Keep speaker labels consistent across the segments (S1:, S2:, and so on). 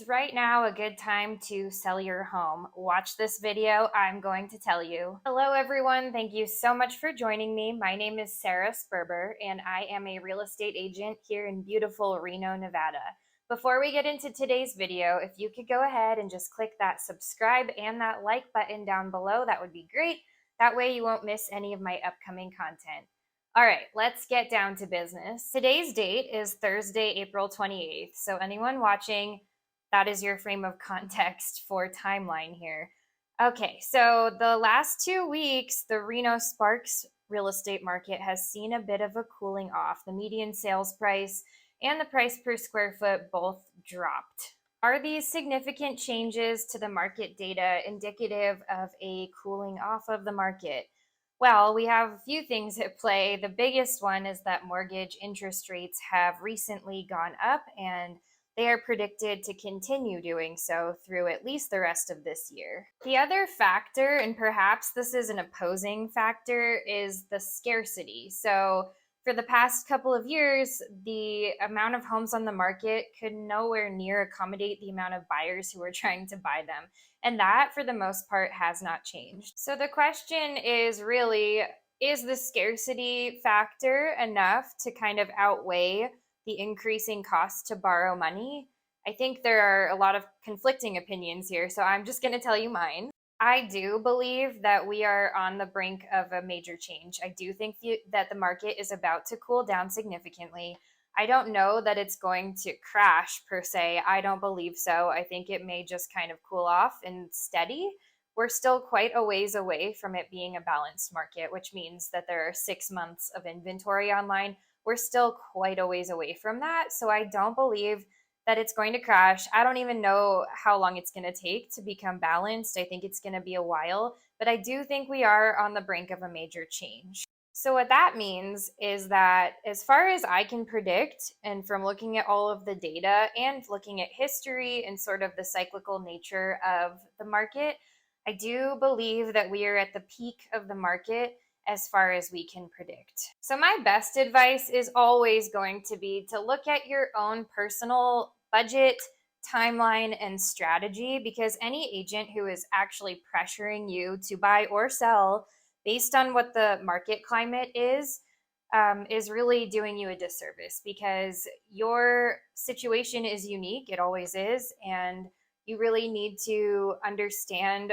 S1: Is right now a good time to sell your home? Watch this video, I'm going to tell you. Hello everyone, thank you so much for joining me. My name is Sarah Sperber and I am a real estate agent here in beautiful Reno, Nevada. Before we get into today's video, if you could go ahead and just click that subscribe and that like button down below, that would be great. That way you won't miss any of my upcoming content. All right, let's get down to business. Today's date is Thursday, April 28th. So anyone watching, that is your frame of context for timeline here. Okay, so the last 2 weeks, the Reno Sparks real estate market has seen a bit of a cooling off. The median sales price and the price per square foot both dropped. Are these significant changes to the market data indicative of a cooling off of the market? Well, we have a few things at play. The biggest one is that mortgage interest rates have recently gone up and they are predicted to continue doing so through at least the rest of this year. The other factor, and perhaps this is an opposing factor, is the scarcity. So for the past couple of years, the amount of homes on the market could nowhere near accommodate the amount of buyers who are trying to buy them. And that, for the most part, has not changed. So the question is really, is the scarcity factor enough to kind of outweigh the increasing cost to borrow money? I think there are a lot of conflicting opinions here, so I'm just going to tell you mine. I do believe that we are on the brink of a major change. I do think that the market is about to cool down significantly. I don't know that it's going to crash per se. I don't believe so. I think it may just kind of cool off and steady. We're still quite a ways away from it being a balanced market, which means that there are 6 months of inventory online. We're still quite a ways away from that. So I don't believe that it's going to crash. I don't even know how long it's going to take to become balanced. I think it's going to be a while, but I do think we are on the brink of a major change. So what that means is that as far as I can predict, and from looking at all of the data and looking at history and sort of the cyclical nature of the market, I do believe that we are at the peak of the market as far as we can predict. So my best advice is always going to be to look at your own personal budget, timeline, and strategy, because any agent who is actually pressuring you to buy or sell based on what the market climate is really doing you a disservice, because your situation is unique. It always is. And you really need to understand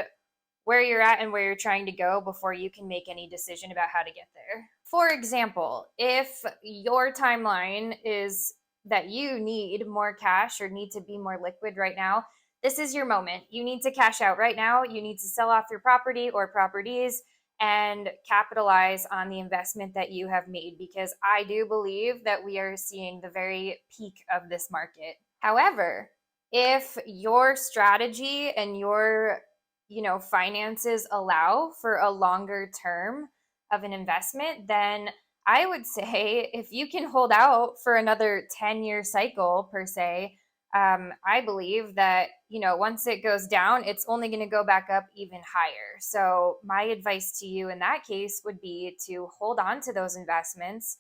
S1: where you're at and where you're trying to go before you can make any decision about how to get there. For example, if your timeline is that you need more cash or need to be more liquid right now, this is your moment. You need to cash out right now. You need to sell off your property or properties and capitalize on the investment that you have made, because I do believe that we are seeing the very peak of this market. However, if your strategy and your finances allow for a longer term of an investment, then I would say if you can hold out for another 10-year cycle per se, I believe that, once it goes down, it's only going to go back up even higher. So my advice to you in that case would be to hold on to those investments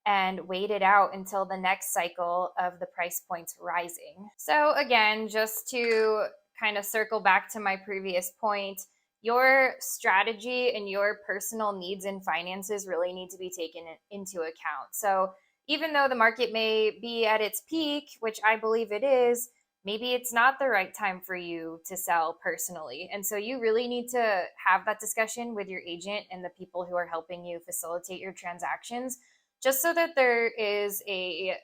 S1: and wait it out until the next cycle of the price points rising. So again, just to kind of circle back to my previous point, your strategy and your personal needs and finances really need to be taken into account. So even though the market may be at its peak, which I believe it is, maybe it's not the right time for you to sell personally. And so you really need to have that discussion with your agent and the people who are helping you facilitate your transactions, just so that there is a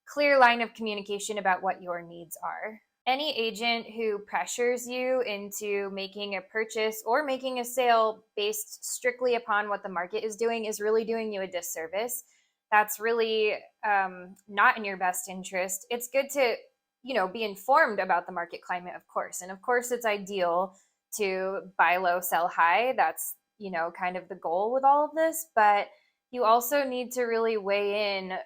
S1: clear line of communication about what your needs are. Any agent who pressures you into making a purchase or making a sale based strictly upon what the market is doing is really doing you a disservice. That's really not in your best interest. It's good to, be informed about the market climate, of course. And of course, it's ideal to buy low, sell high. That's, kind of the goal with all of this. But you also need to really weigh in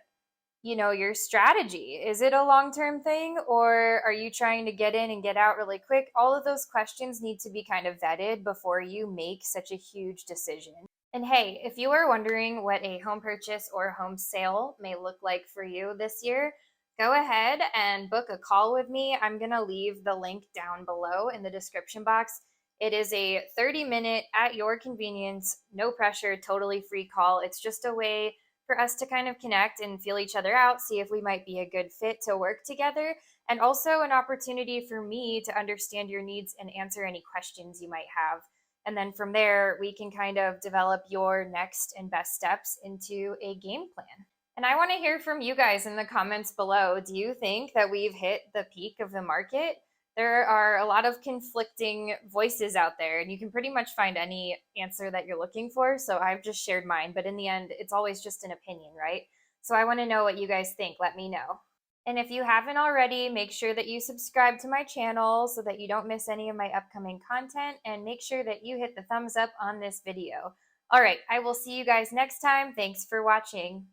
S1: your strategy. Is it a long-term thing, or are you trying to get in and get out really quick? All of those questions need to be kind of vetted before you make such a huge decision. And hey, if you are wondering what a home purchase or home sale may look like for you this year, go ahead and book a call with me. I'm going to leave the link down below in the description box. It is a 30-minute at your convenience, no pressure, totally free call. It's just a way for us to kind of connect and feel each other out, see if we might be a good fit to work together, and also an opportunity for me to understand your needs and answer any questions you might have. And then from there, we can kind of develop your next and best steps into a game plan. And I want to hear from you guys in the comments below. Do you think that we've hit the peak of the market? There are a lot of conflicting voices out there, and you can pretty much find any answer that you're looking for. So I've just shared mine, but in the end, it's always just an opinion, right? So I want to know what you guys think. Let me know. And if you haven't already, make sure that you subscribe to my channel so that you don't miss any of my upcoming content, and make sure that you hit the thumbs up on this video. All right, I will see you guys next time. Thanks for watching.